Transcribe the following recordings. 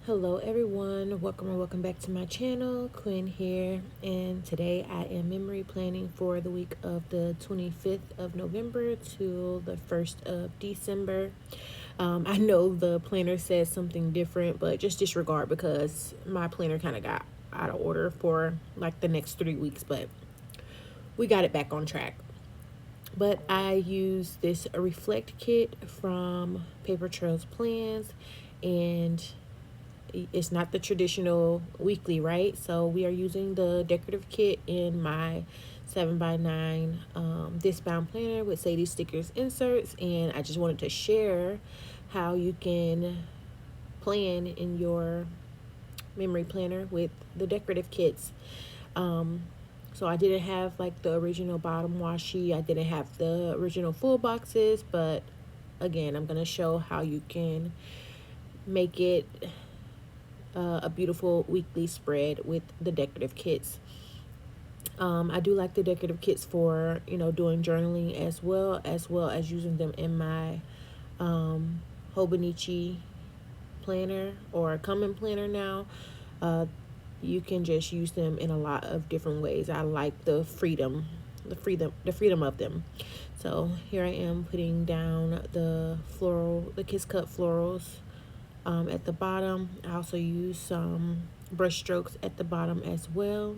Hello everyone, welcome or welcome back to my channel. Quinn here, and today I am memory planning for the week of the 25th of November to the 1st of December. I know the planner says something different, but just disregard because my planner kind of got out of order for like the next 3 weeks, but we got it back on track. But I use this reflect kit from Paper Trails Plans, and it's not the traditional weekly, right? So we are using the decorative kit in my 7x9 disc bound planner with Sadie stickers inserts, and I just wanted to share how you can plan in your memory planner with the decorative kits. So I didn't have like the original bottom washi, I didn't have the original full boxes, but again, I'm gonna show how you can make it a beautiful weekly spread with the decorative kits. I do like the decorative kits for doing journaling as well as using them in my Hobonichi planner or Common planner now. You can just use them in a lot of different ways. I like the freedom of them. So here I am putting down the Kiss Cut florals at the bottom. I also use some brush strokes at the bottom as well.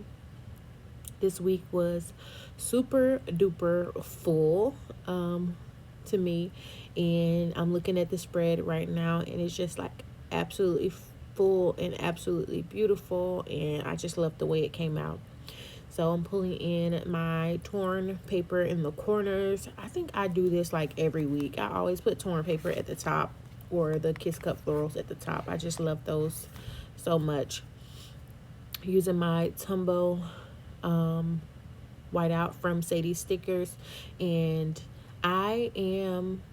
This week was super duper full to me, and I'm looking at the spread right now, and it's just like absolutely full and absolutely beautiful, and I just love the way it came out. So I'm pulling in my torn paper in the corners. I think I do this like every week. I always put torn paper at the top or the Kiss Cut florals at the top. I just love those so much. Using my Tumbo whiteout from Sadie Stickers, and I am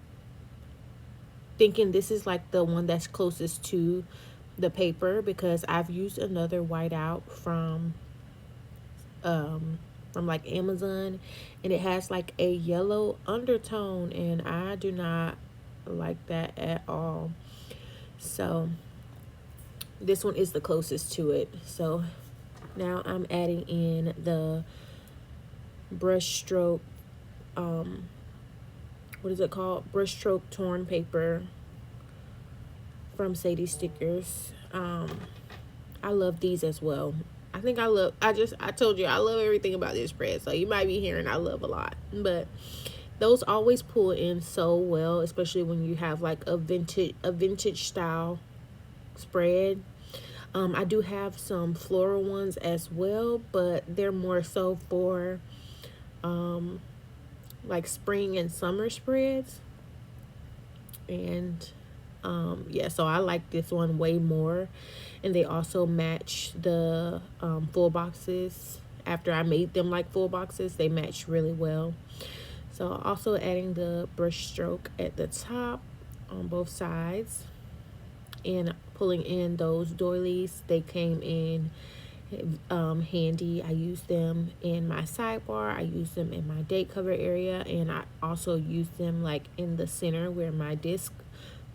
thinking this is like the one that's closest to the paper because I've used another whiteout from like Amazon, and it has like a yellow undertone, and I do not like that at all. So this one is the closest to it. So now I'm adding in the brush stroke what is it called, brush stroke torn paper from Sadie Stickers. I love these as well. I told you I love everything about this spread, so you might be hearing I love a lot, but those always pull in so well, especially when you have like a vintage style spread. I do have some floral ones as well, but they're more so for like spring and summer spreads. And yeah, so I like this one way more, and they also match the full boxes. After I made them like full boxes, they match really well. So also adding the brush stroke at the top on both sides, and pulling in those doilies. They came in handy. I use them in my sidebar, I use them in my date cover area, and I also use them like in the center where my disc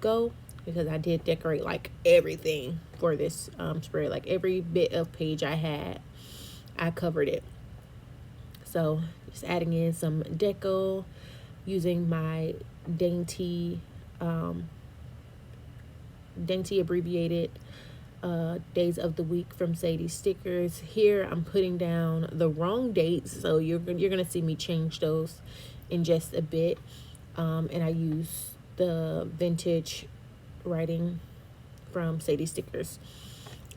go, because I did decorate like everything for this spread. Like every bit of page I had, I covered it. So just adding in some deco using my dainty abbreviated days of the week from Sadie Stickers. Here I'm putting down the wrong dates, so you're gonna see me change those in just a bit. And I use the vintage writing from Sadie Stickers.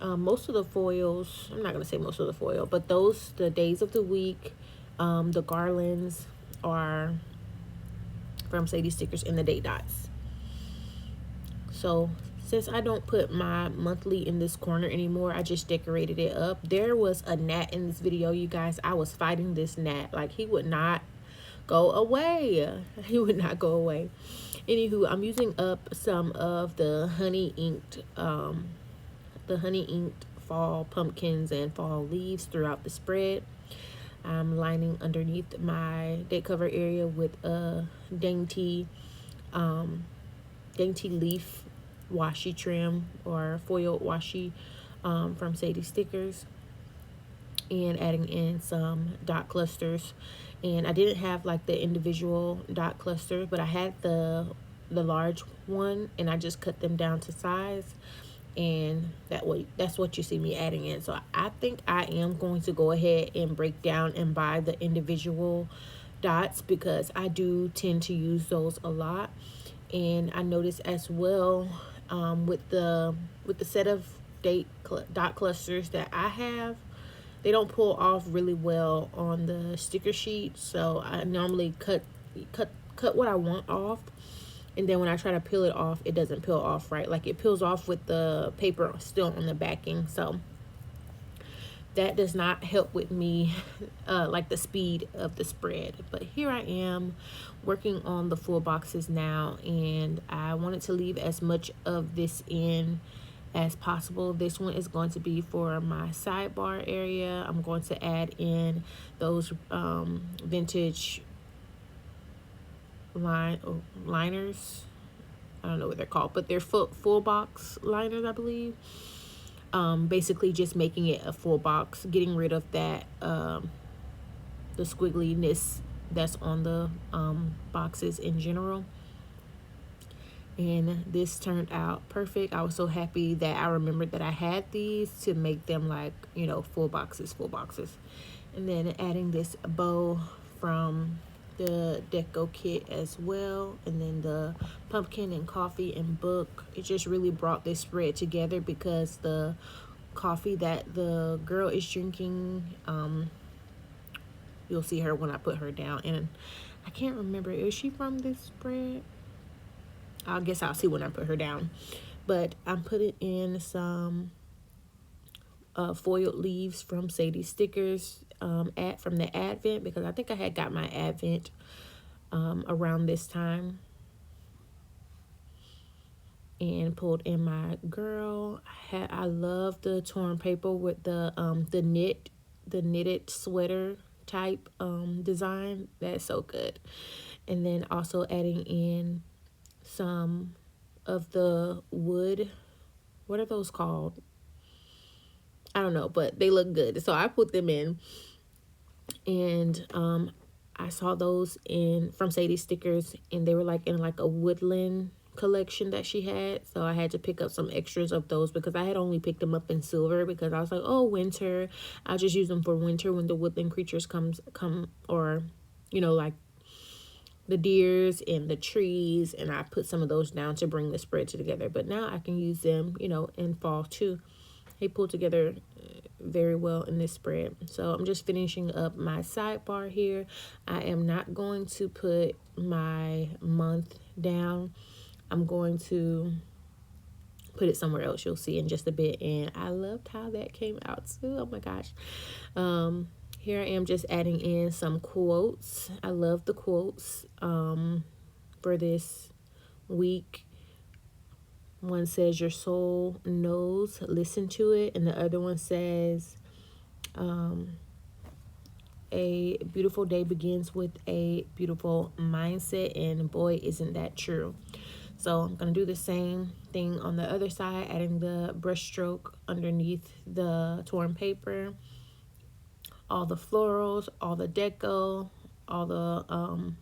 Most of the foils, I'm not gonna say most of the foil, but the days of the week, the garlands are from Sadie Stickers in the date dots. So since I don't put my monthly in this corner anymore, I just decorated it up. There was a gnat in this video, you guys. I was fighting this gnat. Like, he would not go away. He would not go away. Anywho, I'm using up some of the honey inked fall pumpkins and fall leaves throughout the spread. I'm lining underneath my date cover area with a dainty leaf washi trim or foil washi from Sadie Stickers, and adding in some dot clusters. And I didn't have like the individual dot clusters, but I had the large one, and I just cut them down to size, and that's what you see me adding in. So I think I am going to go ahead and break down and buy the individual dots, because I do tend to use those a lot. And I noticed as well, with the set of dot clusters that I have, they don't pull off really well on the sticker sheet. So I normally cut what I want off, and then when I try to peel it off, it doesn't peel off right. Like, it peels off with the paper still on the backing. So that does not help with me, like the speed of the spread. But here I am working on the full boxes now, and I wanted to leave as much of this in as possible. This one is going to be for my sidebar area. I'm going to add in those vintage liners. I don't know what they're called, but they're full box liners, I believe. Basically just making it a full box, getting rid of that the squiggliness that's on the boxes in general. And this turned out perfect. I was so happy that I remembered that I had these to make them like, full boxes. And then adding this bow from the deco kit as well, and then the pumpkin and coffee and book. It just really brought this spread together, because the coffee that the girl is drinking, you'll see her when I put her down, and I can't remember, is she from this spread? I guess I'll see when I put her down. But I'm putting in some foiled leaves from Sadie Stickers from the Advent, because I think I had got my Advent around this time. And pulled in my girl. I love the torn paper with the knitted sweater type design. That's so good. And then also adding in some of the wood. What are those called? I don't know, but they look good, so I put them in. And I saw those from Sadie Stickers, and they were like in like a woodland collection that she had, so I had to pick up some extras of those, because I had only picked them up in silver, because I was like, oh, winter, I'll just use them for winter when the woodland creatures come, or like the deers and the trees, and I put some of those down to bring the spread together. But now I can use them in fall too. They pull together very well in this spread. So I'm just finishing up my sidebar here. I am not going to put my month down. I'm going to put it somewhere else. You'll see in just a bit. And I loved how that came out too. Oh my gosh. Here I am just adding in some quotes. I love the quotes for this week. One says, your soul knows, listen to it. And the other one says, a beautiful day begins with a beautiful mindset. And boy, isn't that true. So I'm going to do the same thing on the other side, adding the brush stroke underneath the torn paper, all the florals, all the deco, all the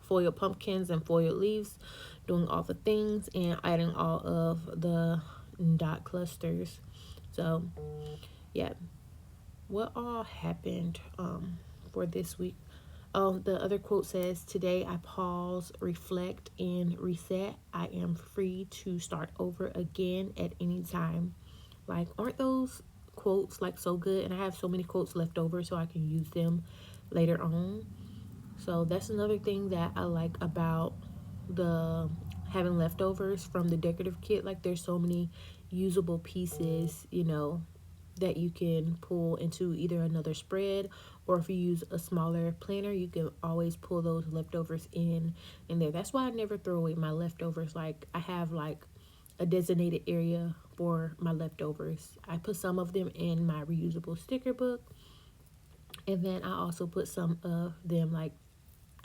foil pumpkins and foil leaves, doing all the things, and adding all of the dot clusters. So yeah, what all happened for this week? Oh, the other quote says, today I pause, reflect, and reset. I am free to start over again at any time. Like, aren't those quotes like so good? And I have so many quotes left over, so I can use them later on. So that's another thing that I like about the having leftovers from the decorative kit. Like, there's so many usable pieces, that you can pull into either another spread, or if you use a smaller planner, you can always pull those leftovers in there. That's why I never throw away my leftovers. Like, I have like a designated area for my leftovers. I put some of them in my reusable sticker book, and then I also put some of them, like,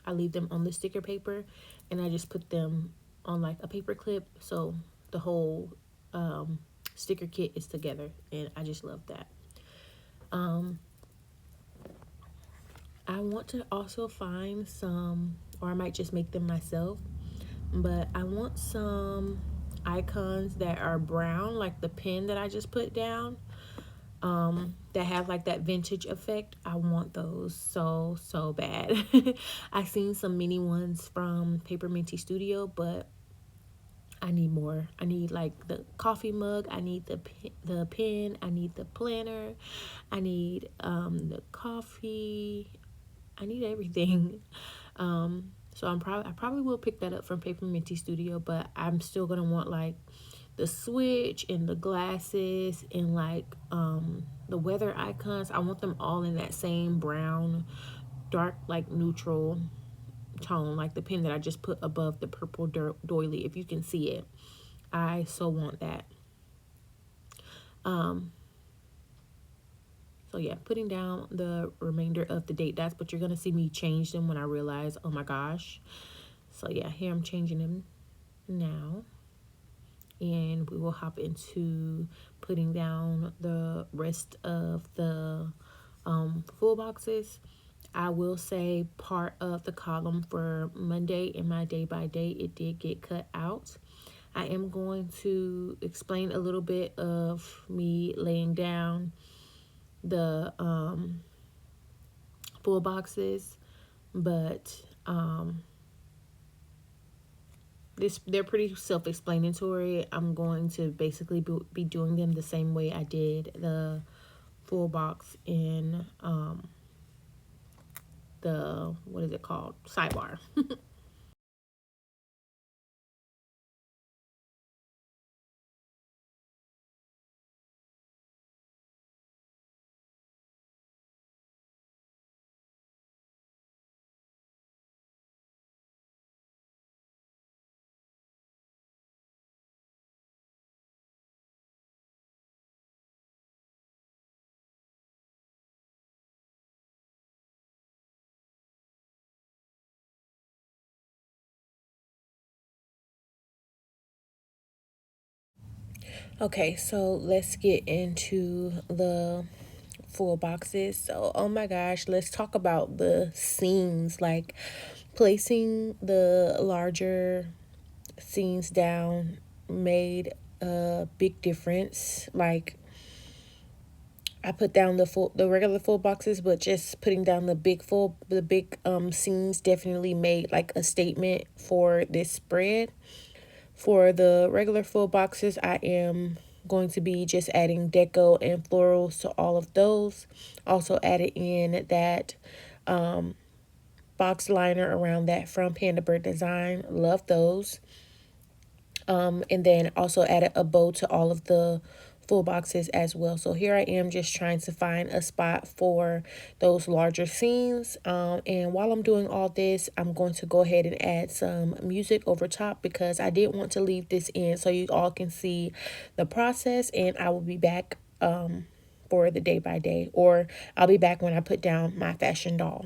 I leave them on the sticker paper, and I just put them on like a paper clip, so the whole sticker kit is together, and I just love that. I want to also find some, or I might just make them myself, but I want some icons that are brown, like the pen that I just put down, that have like that vintage effect. I want those so bad. I seen some mini ones from Paperminty Studio, but I need more. I need like the coffee mug. I need the pen. I need the planner. I need the coffee. I need everything. So I probably will pick that up from Paperminty Studio, but I'm still gonna want like the switch and the glasses and like the weather icons. I want them all in that same brown, dark, like neutral tone, like the pen that I just put above the purple doily. If you can see it, I so want that. So yeah, putting down the remainder of the date dots, but you're gonna see me change them when I realize, oh my gosh. So yeah, here I'm changing them now, and we will hop into putting down the rest of the full boxes. I will say part of the column for Monday in my day by day, it did get cut out. I am going to explain a little bit of me laying down the full boxes, but they're pretty self-explanatory. I'm going to basically be doing them the same way I did the full box in the, what is it called, sidebar. Okay, so let's get into the full boxes. So, oh my gosh, let's talk about the seams, like placing the larger seams down made a big difference. Like, I put down the regular full boxes, but just putting down the big seams definitely made like a statement for this spread. For the regular full boxes, I am going to be just adding deco and florals to all of those. Also added in that box liner around that from Panda Bird Design. Love those. And then also added a bow to all of the full boxes as well. So here I am just trying to find a spot for those larger scenes. And while I'm doing all this, I'm going to go ahead and add some music over top because I did want to leave this in so you all can see the process, and I will be back for the day by day, or I'll be back when I put down my fashion doll.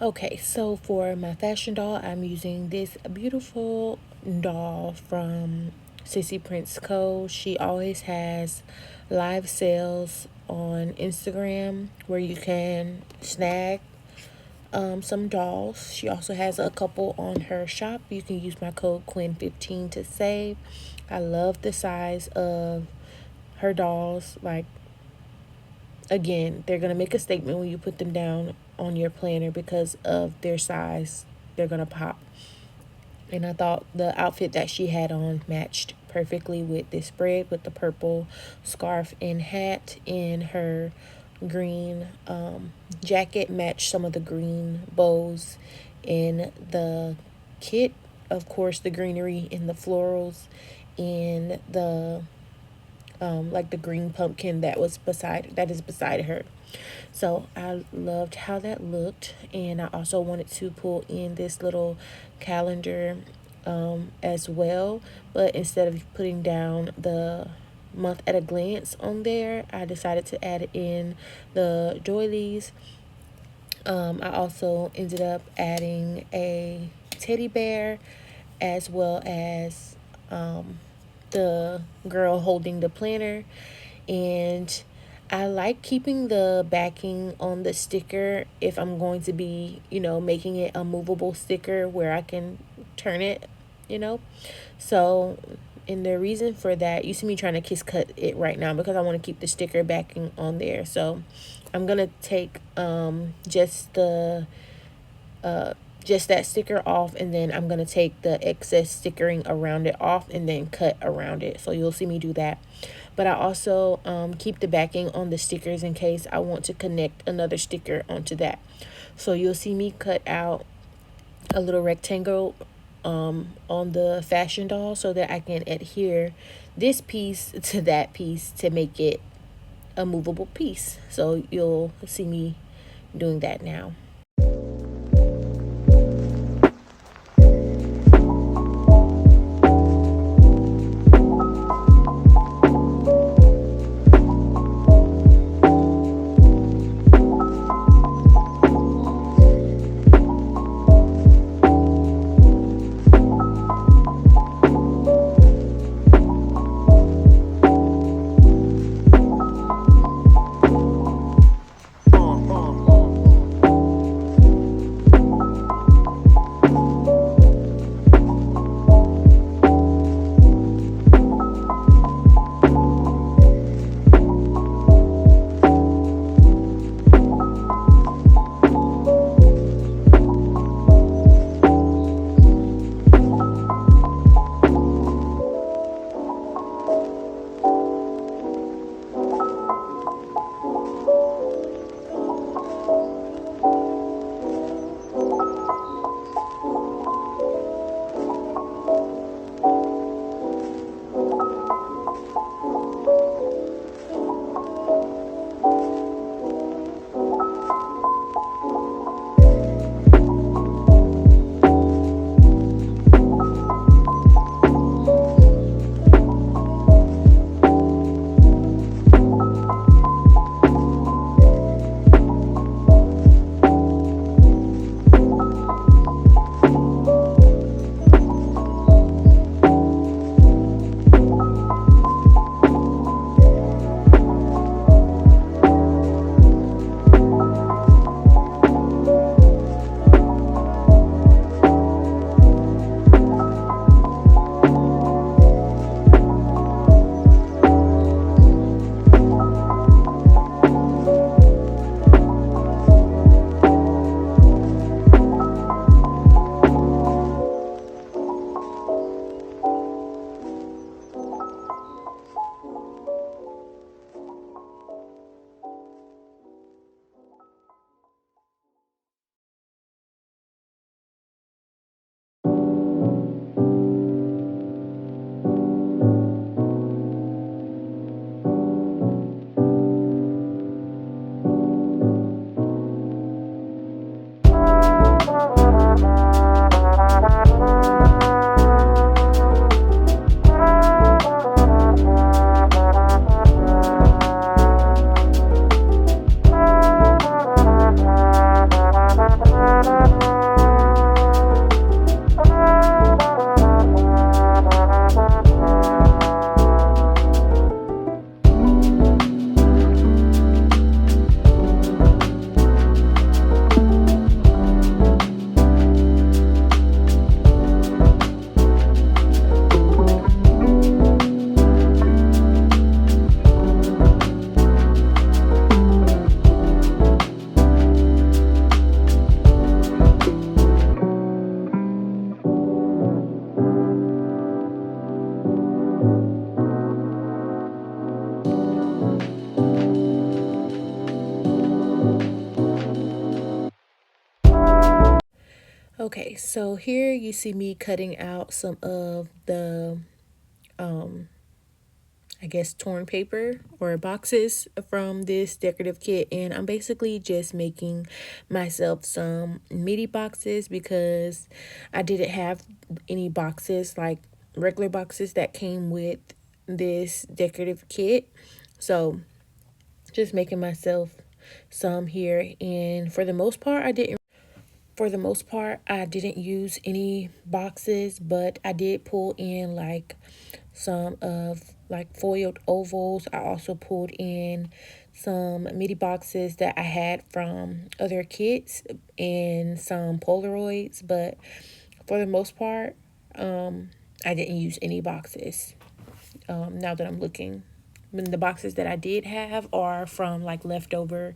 Okay, so for my fashion doll, I'm using this beautiful doll from Sissysprintsco. She always has live sales on Instagram where you can snag some dolls. She also has a couple on her shop. You can use my code Quen15 to save. I love the size of her dolls. Like, again, they're going to make a statement when you put them down on your planner because of their size. They're going to pop. And I thought the outfit that she had on matched perfectly with this spread with the purple scarf and hat, and her green jacket matched some of the green bows in the kit. Of course, the greenery in the florals and the like the green pumpkin that is beside her. So I loved how that looked, and I also wanted to pull in this little calendar as well, but instead of putting down the month at a glance on there, I decided to add in the doilies. I also ended up adding a teddy bear as well as the girl holding the planner. And I like keeping the backing on the sticker if I'm going to be, making it a movable sticker where I can turn it, So, and the reason for that, you see me trying to kiss cut it right now because I want to keep the sticker backing on there. So I'm going to take just that sticker off, and then I'm going to take the excess stickering around it off and then cut around it. So you'll see me do that. But I also keep the backing on the stickers in case I want to connect another sticker onto that. So you'll see me cut out a little rectangle on the fashion doll so that I can adhere this piece to that piece to make it a movable piece. So you'll see me doing that now. Okay, so here you see me cutting out some of the I guess torn paper or boxes from this decorative kit, and I'm basically just making myself some midi boxes because I didn't have any boxes like regular boxes that came with this decorative kit. So just making myself some here, and for the most part I didn't use any boxes, but I did pull in like some of like foiled ovals. I also pulled in some midi boxes that I had from other kits and some Polaroids, but for the most part, I didn't use any boxes. Now that I'm looking, when the boxes that I did have are from like leftover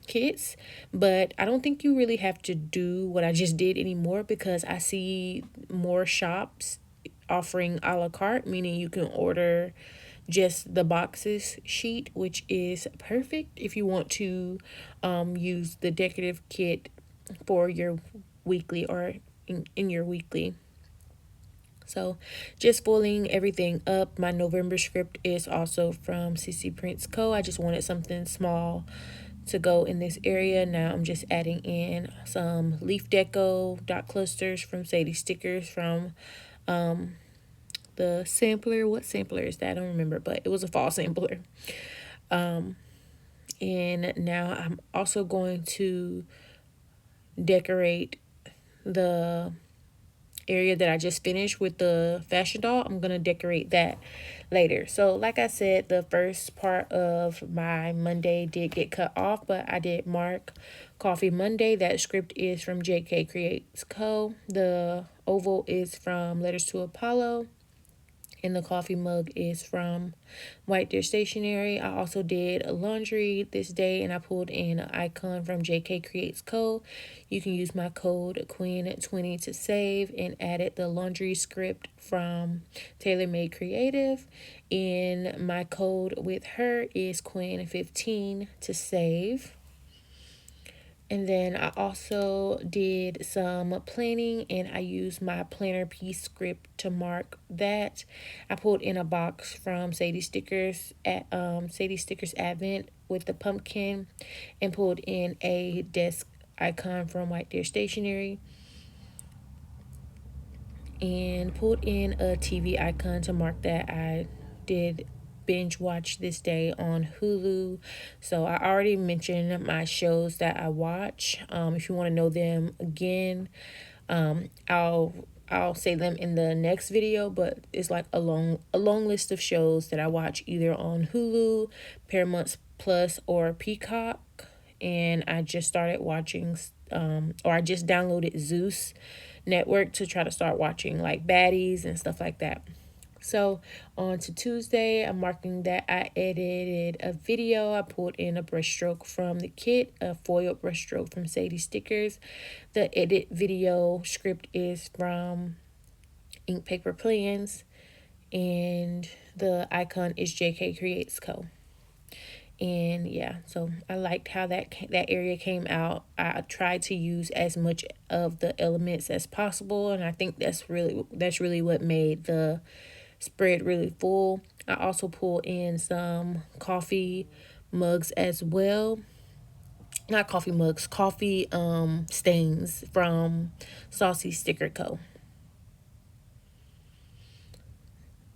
kits, but I don't think you really have to do what I just did anymore because I see more shops offering a la carte, meaning you can order just the boxes sheet, which is perfect if you want to use the decorative kit for your weekly or in your weekly. So just folding everything up. My November script is also from Sissysprintsco. I just wanted something small to go in this area. Now I'm just adding in some leaf deco dot clusters from Sadie Stickers from the sampler. What sampler is that? I don't remember, but it was a fall sampler. And now I'm also going to decorate the area that I just finished with the fashion doll. I'm going to decorate that later. So like I said, the first part of my Monday did get cut off, but I did mark Coffee Monday. That script is from JkCreatesCo. The oval is from Letters to Apollo, and the coffee mug is from White Deer Stationery. I also did laundry this day, and I pulled in an icon from JkCreatesCo. You can use my code Quen20 to save, and added the laundry script from Taylormadecreative, and my code with her is Quen15 to save. And then I also did some planning, and I used my planner piece script to mark that. I pulled in a box from Sadie Stickers at Sadie Stickers Advent with the pumpkin, and pulled in a desk icon from White Deer Stationery, and pulled in a TV icon to mark that I did binge watch this day on Hulu. So I already mentioned my shows that I watch. If you want to know them again, I'll say them in the next video, but it's like a long list of shows that I watch either on Hulu, Paramount Plus, or Peacock. And I just started watching or I just downloaded Zeus Network to try to start watching like baddies and stuff like that. So on to Tuesday, I'm marking that I edited a video. I pulled in a brushstroke from the kit, a foil brushstroke from Sadie Stickers. The edit video script is from Ink Paper Plans, and the icon is JkCreatesCo. And yeah, so I liked how that area came out. I tried to use as much of the elements as possible, and I think that's really what made the spread really full. I also pulled in some coffee mugs as well. Not coffee mugs, coffee stains from Saucy Sticker Co.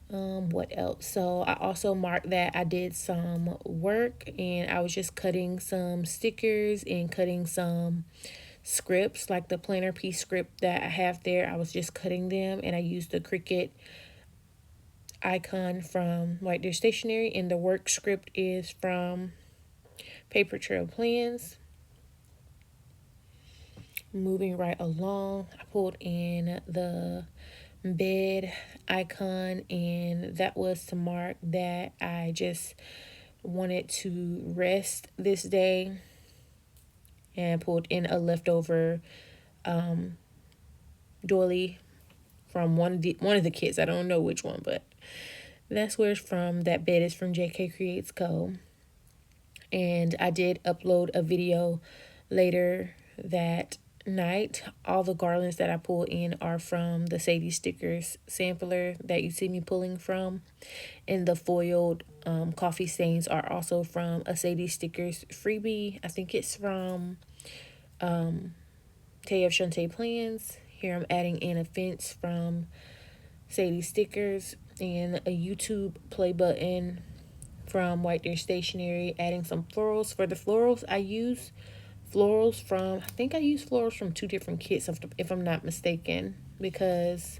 What else? So I also marked that I did some work, and I was just cutting some stickers and cutting some scripts, like the planner piece script that I have there. I was just cutting them, and I used the Cricut icon from White Deer Stationery, and the work script is from Paper Trail Plans. Moving right along, I pulled in the bed icon, and that was to mark that I just wanted to rest this day, and pulled in a leftover doily from one of the kits. I don't know which one, but that's where it's from. That bed is from JkCreatesCo. And I did upload a video later that night. All the garlands that I pull in are from the Sissysprintsco sampler that you see me pulling from. And the foiled coffee stains are also from a Sissysprintsco freebie. I think it's from Taylormadecreativeco Quen20. Here I'm adding in a fence from Sissysprintsco and a YouTube play button from White Deer Stationery, adding some florals. For the florals, I use florals from, I think I use florals from 2 different kits, if I'm not mistaken, because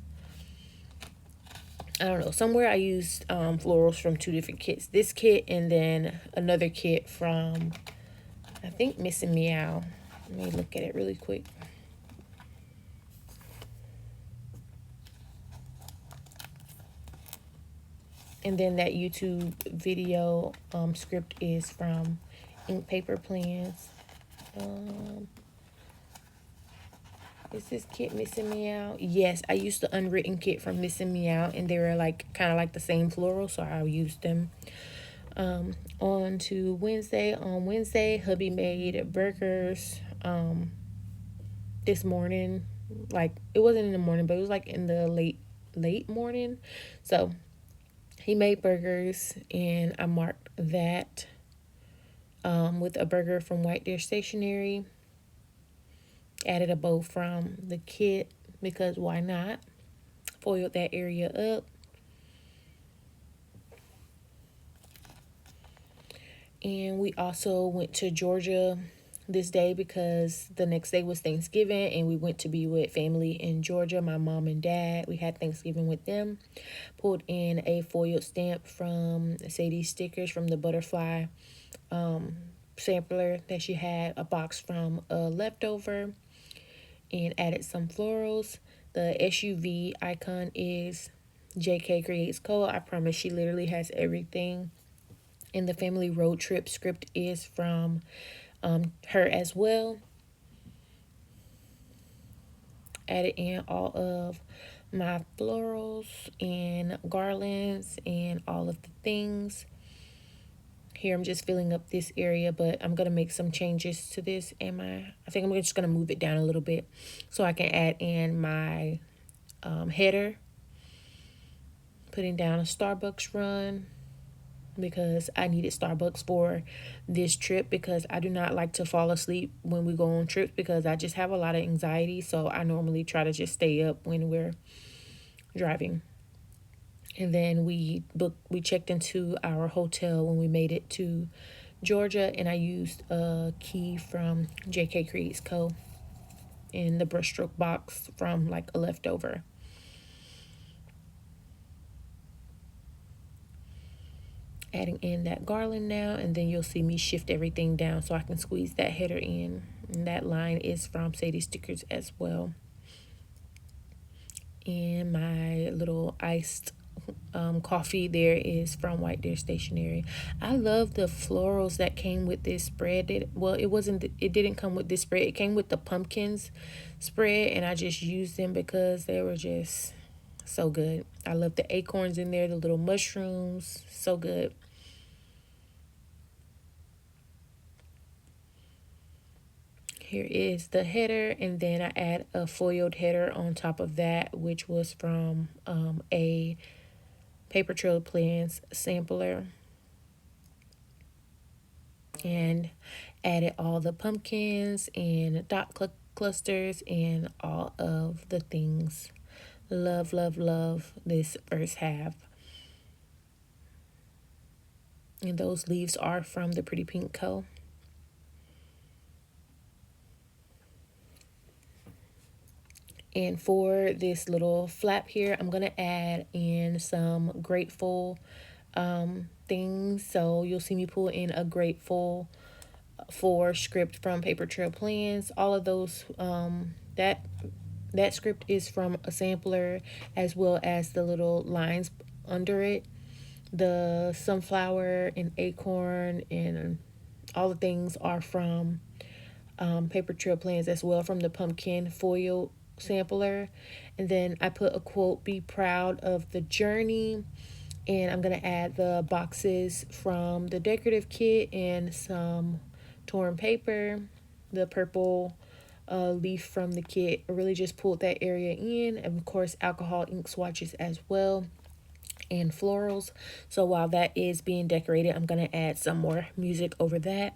I don't know, somewhere I used florals from 2 different kits. This kit and then another kit from, I think, Missing Meow. Let me look at it really quick. And then that YouTube video script is from Ink Paper Plans. Is this kit Missing Meow? Yes, I used the unwritten kit from Missing Meow, and they were like kind of like the same floral, so I used them. On to Wednesday. On Wednesday, hubby made burgers this morning. Like, it wasn't in the morning, but it was like in the late morning. So he made burgers, and I marked that with a burger from White Deer Stationery. Added a bow from the kit because why not? Foiled that area up. And we also went to Georgia this day because the next day was Thanksgiving, and we went to be with family in Georgia, my mom and dad. We had Thanksgiving with them. Pulled in a foiled stamp from Sissysprintsco from the butterfly sampler that she had, a box from a leftover, and added some florals. The SUV icon is JkCreatesCo. I promise she literally has everything. And the family road trip script is from her as well. Added in all of my florals and garlands and all of the things. Here I'm just filling up this area, but I'm going to make some changes to this. I think I'm just going to move it down a little bit so I can add in my header. Putting down a Starbucks run because I needed Starbucks for this trip, because I do not like to fall asleep when we go on trips because I just have a lot of anxiety. So I normally try to just stay up when we're driving. And then we checked into our hotel when we made it to Georgia, and I used a key from JkCreatesCo in the brushstroke box from like a leftover. Adding in that garland now, and then you'll see me shift everything down so I can squeeze that header in. And that line is from Sissysprintsco as well. And my little iced coffee there is from White Deer Stationery. I love the florals that came with this spread. It didn't come with this spread. It came with the pumpkins spread, and I just used them because they were just so good. I love the acorns in there, the little mushrooms, so good. Here is the header, and then I add a foiled header on top of that, which was from a Paper Trail Plans sampler, and added all the pumpkins and dot clusters and all of the things. Love, love, love this first half. And those leaves are from the Pretty Pink Co. And for this little flap here, I'm going to add in some grateful things. So you'll see me pull in a grateful for script from Paper Trail Plans. All of those, that script is from a sampler, as well as the little lines under it. The sunflower and acorn and all the things are from Paper Trail Plans as well, from the pumpkin foil sampler. And then I put a quote, "Be proud of the journey." And I'm going to add the boxes from the decorative kit and some torn paper, the purple leaf from the kit. I really just pulled that area in, and of course alcohol ink swatches as well, and florals. So while that is being decorated, I'm gonna add some more music over that.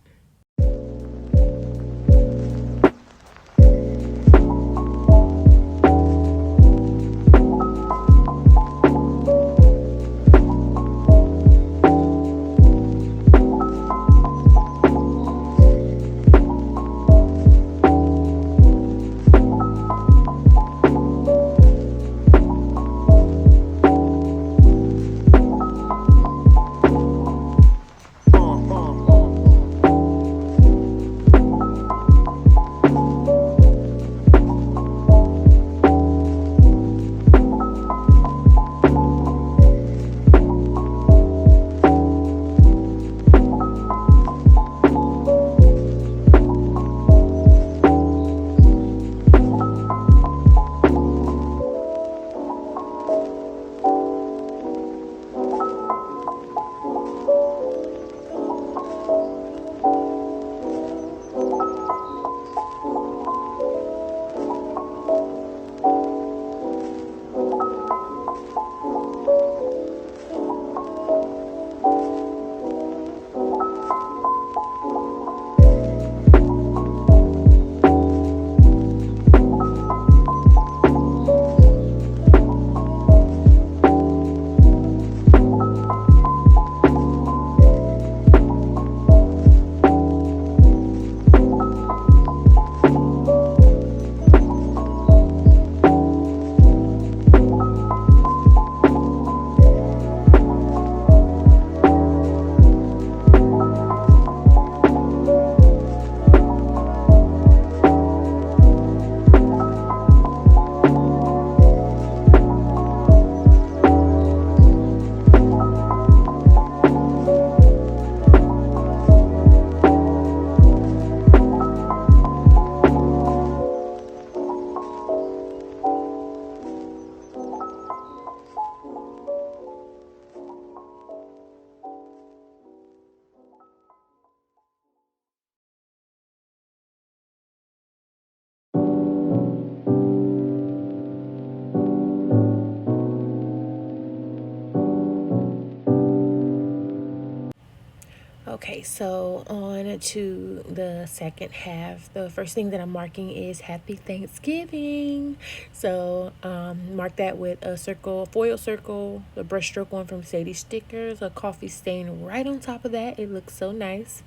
Okay, so on to the second half. The first thing that I'm marking is Happy Thanksgiving. So mark that with a circle, foil circle, the brushstroke one from Sissysprintsco, a coffee stain right on top of that. It looks so nice.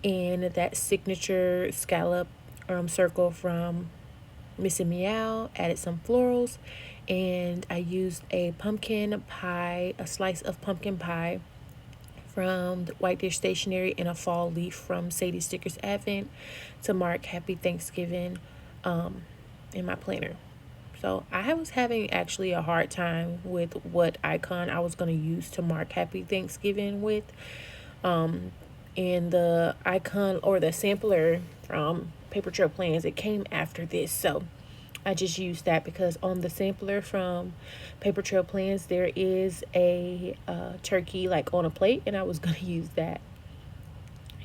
And that signature scallop circle from Missy Meow. Added some florals. And I used a pumpkin pie, a slice of pumpkin pie from White Dish Stationery and a fall leaf from Sadie Stickers Advent to mark Happy Thanksgiving in my planner. So I was having actually a hard time with what icon I was going to use to mark Happy Thanksgiving with. And the icon or the sampler from Paper Trail Plans, it came after this. So I just used that because on the sampler from Paper Trail Plans, there is a turkey like on a plate, and I was going to use that.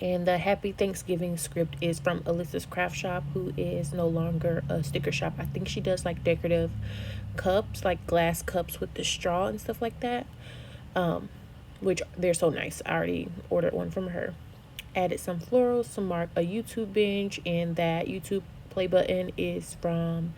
And the Happy Thanksgiving script is from Alyssa's Craft Shop, who is no longer a sticker shop. I think she does like decorative cups, like glass cups with the straw and stuff like that, which they're so nice. I already ordered one from her. Added some florals to mark a YouTube binge, and that YouTube play button is from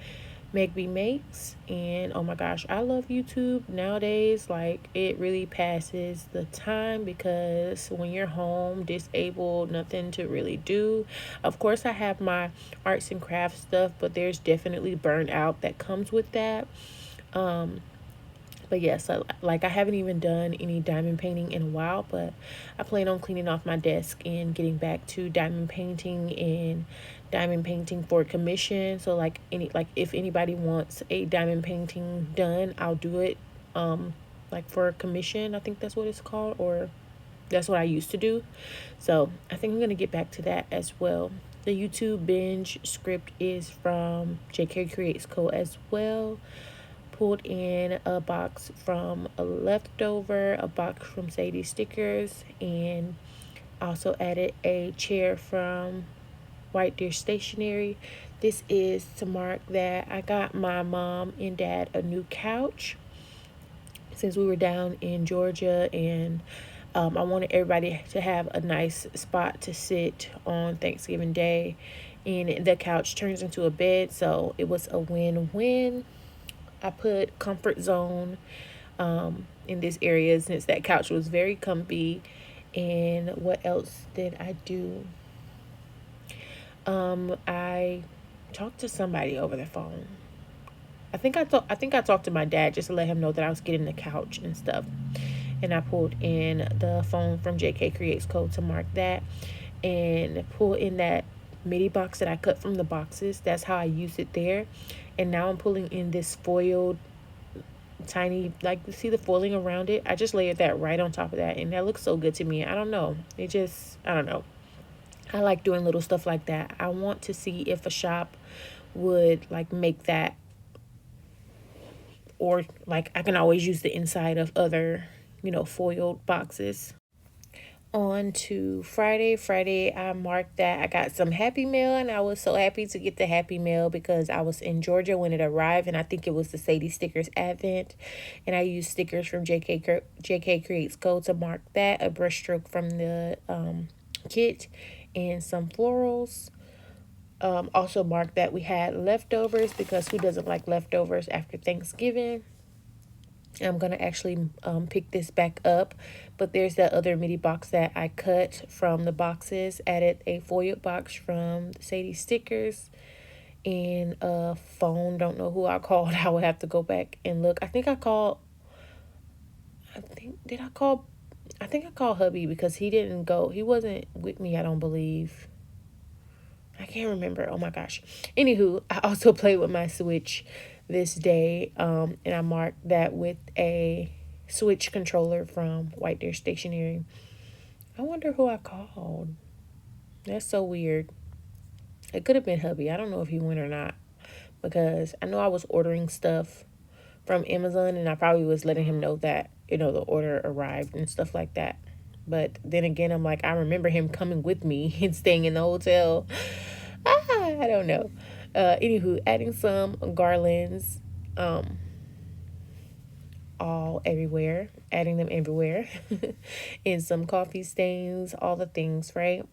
Meg B Makes. And oh my gosh, I love YouTube nowadays. Like, it really passes the time because when you're home disabled, nothing to really do. Of course I have my arts and crafts stuff, but there's definitely burnout that comes with that. But yes, like I haven't even done any diamond painting in a while, but I plan on cleaning off my desk and getting back to diamond painting and diamond painting for commission. So like if anybody wants a diamond painting done, I'll do it like for commission. I think that's what it's called, or that's what I used to do. So I think I'm going to get back to that as well. The YouTube binge script is from JkCreatesCo as well. Pulled in a box from a leftover, a box from Sadie Stickers, and also added a chair from White Dish Stationery This is to mark that I got my mom and dad a new couch since we were down in Georgia, and I wanted everybody to have a nice spot to sit on Thanksgiving Day, and the couch turns into a bed, so it was a win-win. I put comfort zone in this area since that couch was very comfy. And what else did I do? I talked to somebody over the phone. I think I talked to my dad just to let him know that I was getting the couch and stuff. And I pulled in the phone from JkCreatesCo to mark that, and pull in that midi box that I cut from the boxes. That's how I used it there. And now I'm pulling in this foiled tiny, like, you see the foiling around it. I just layered that right on top of that, and that looks so good to me. I don't know, I don't know, I like doing little stuff like that. I want to see if a shop would like make that, or like I can always use the inside of other, foiled boxes. On to Friday. Friday, I marked that I got some Happy Mail, and I was so happy to get the Happy Mail because I was in Georgia when it arrived, and I think it was the Sadie Stickers Advent, and I used stickers from JK Creates Co to mark that, a brushstroke from the kit, and some florals. Also marked that we had leftovers because who doesn't like leftovers after Thanksgiving? I'm going to actually pick this back up, but there's that other midi box that I cut from the boxes, added a foil box from Sadie Stickers, and a phone. Don't know who I called. I would have to go back and look. I think I called hubby because he didn't go. He wasn't with me, I don't believe. I can't remember. Oh my gosh. Anywho, I also played with my Switch this day, and I marked that with a Switch controller from White Deer Stationery. I wonder who I called. That's so weird. It could have been hubby. I don't know if he went or not, because I know I was ordering stuff from Amazon, and I probably was letting him know that, the order arrived and stuff like that. But then again, I'm like, I remember him coming with me and staying in the hotel. I don't know. Anywho, adding some garlands, all everywhere, adding them everywhere, and some coffee stains, all the things, right?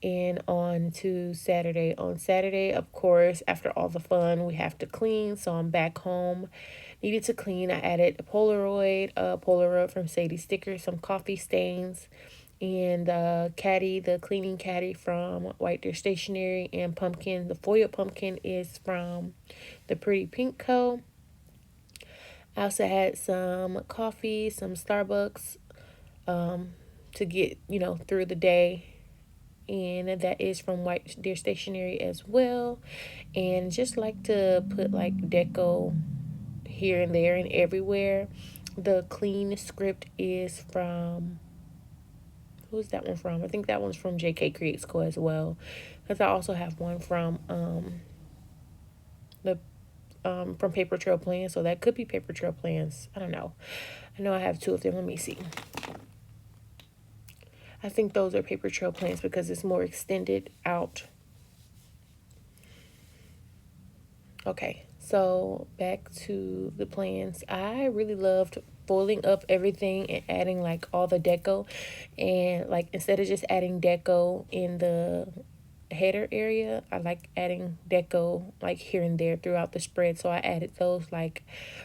And on to Saturday. On Saturday, of course, after all the fun, we have to clean. So I'm back home. Needed to clean. I added a Polaroid from Sadie Stickers, some coffee stains, and caddy, the cleaning caddy from White Deer Stationery, and pumpkin. The foil pumpkin is from the Pretty Pink Co. I also had some coffee, some Starbucks, to get, through the day. And that is from White Deer Stationery as well. And just like to put like deco here and there and everywhere. The clean script is from, who's that one from? I think that one's from JkCreatesCo as well, because I also have one from from Paper Trail Plans, so that could be Paper Trail Plans. I don't know. I know I have two of them. Let me see. I think those are Paper Trail Plans because it's more extended out. Okay, so back to the plans. I really loved folding up everything and adding like all the deco, and like instead of just adding deco in the header area, I like adding deco like here and there throughout the spread. So I added those like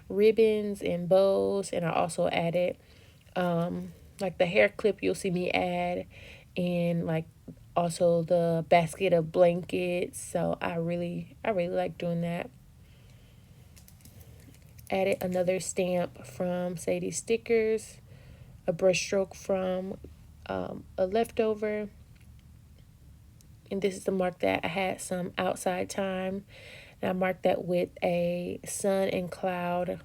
ribbons and bows, and I also added like the hair clip you'll see me add, and like also the basket of blankets. So I really like doing that. Added another stamp from Sadie Stickers, a brushstroke from a leftover, and this is the mark that I had some outside time, and I marked that with a sun and cloud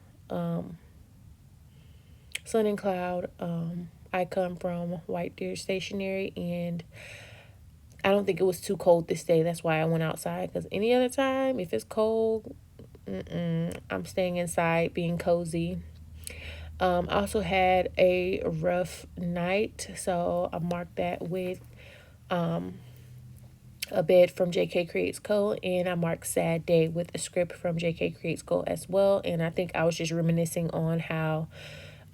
icon from White Deer Stationery. And I don't think it was too cold this day. That's why I went outside, because any other time, if it's cold, I'm staying inside being cozy. I also had a rough night, so I marked that with a bed from JkCreatesCo, and I marked Sad Day with a script from JkCreatesCo as well. And I think I was just reminiscing on how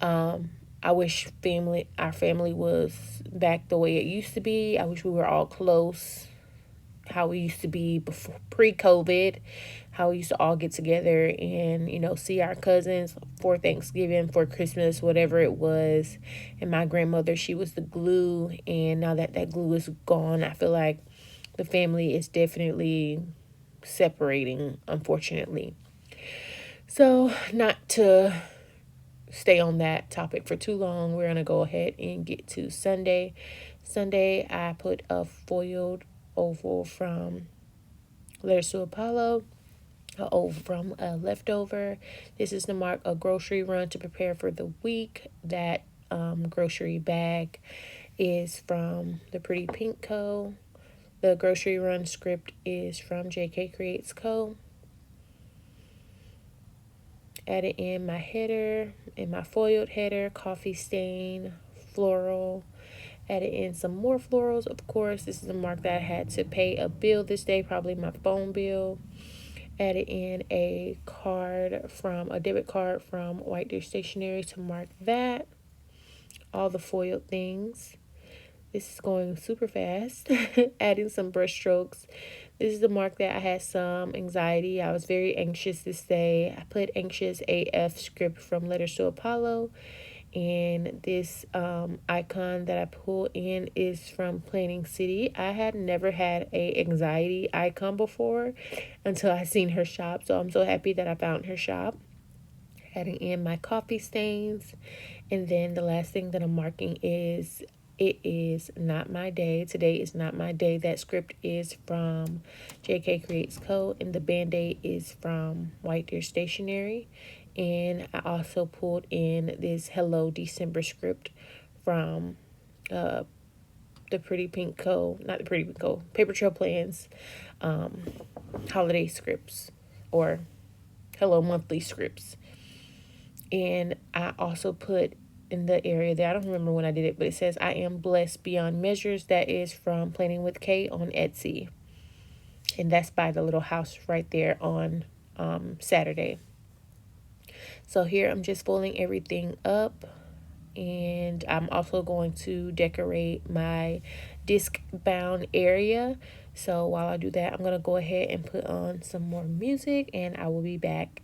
I wish our family was back the way it used to be. I wish we were all close, how we used to be before pre-COVID, how we used to all get together and, you know, see our cousins for Thanksgiving, for Christmas, whatever it was. And my grandmother, she was the glue, and now that that glue is gone, I feel like the family is definitely separating, unfortunately. So, not to stay on that topic for too long, we're gonna go ahead and get to Sunday. Sunday, I put a foiled oval from Letters to Apollo, a oval from a leftover. This is to mark a grocery run to prepare for the week. That grocery bag is from the Pretty Pink Co. The grocery run script is from JkCreatesCo. Added in my header, in my foiled header, coffee stain, floral. Added in some more florals, of course. This is a mark that I had to pay a bill this day, probably my phone bill. Added in a debit card from White Deer Stationery to mark that. All the foiled things. This is going super fast. Adding some brush strokes. This is the mark that I had some anxiety. I was very anxious this day. I put Anxious AF script from Letters to Apollo. And this icon that I pulled in is from Planning City. I had never had a anxiety icon before until I seen her shop. So I'm so happy that I found her shop. Adding in my coffee stains. And then the last thing that I'm marking is it is not my day. Today is not my day. That script is from JkCreatesCo, and the Band-Aid is from White Deer Stationery. And I also pulled in this Hello December script from the Pretty Pink Co. Not the Pretty Pink Co. Paper Trail Plans holiday scripts, or Hello Monthly scripts. And I also put in the area there, I don't remember when I did it, but it says I am blessed beyond measures. That is from Planning with K on Etsy. And that's by the little house right there on Saturday. So here I'm just folding everything up, and I'm also going to decorate my disc bound area. So while I do that, I'm going to go ahead and put on some more music, and I will be back.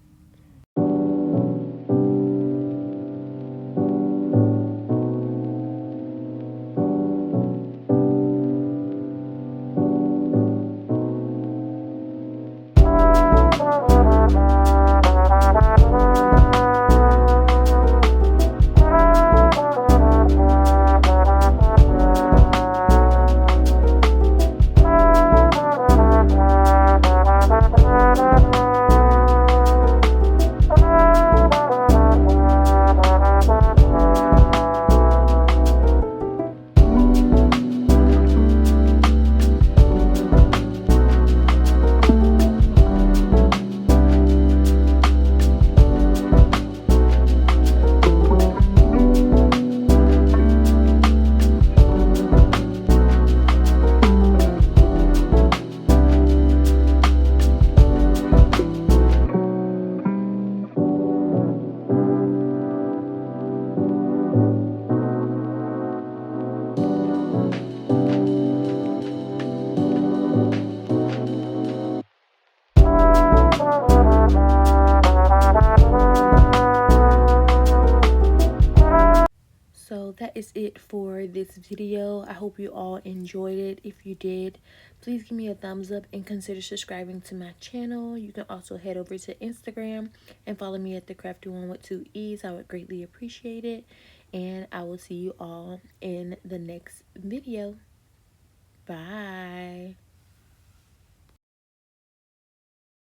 So that is it for this video. I hope you all enjoyed it. If you did, please give me a thumbs up and consider subscribing to my channel. You can also head over to Instagram and follow me at the Crafty One with 2 E's. I would greatly appreciate it. And I will see you all in the next video. Bye.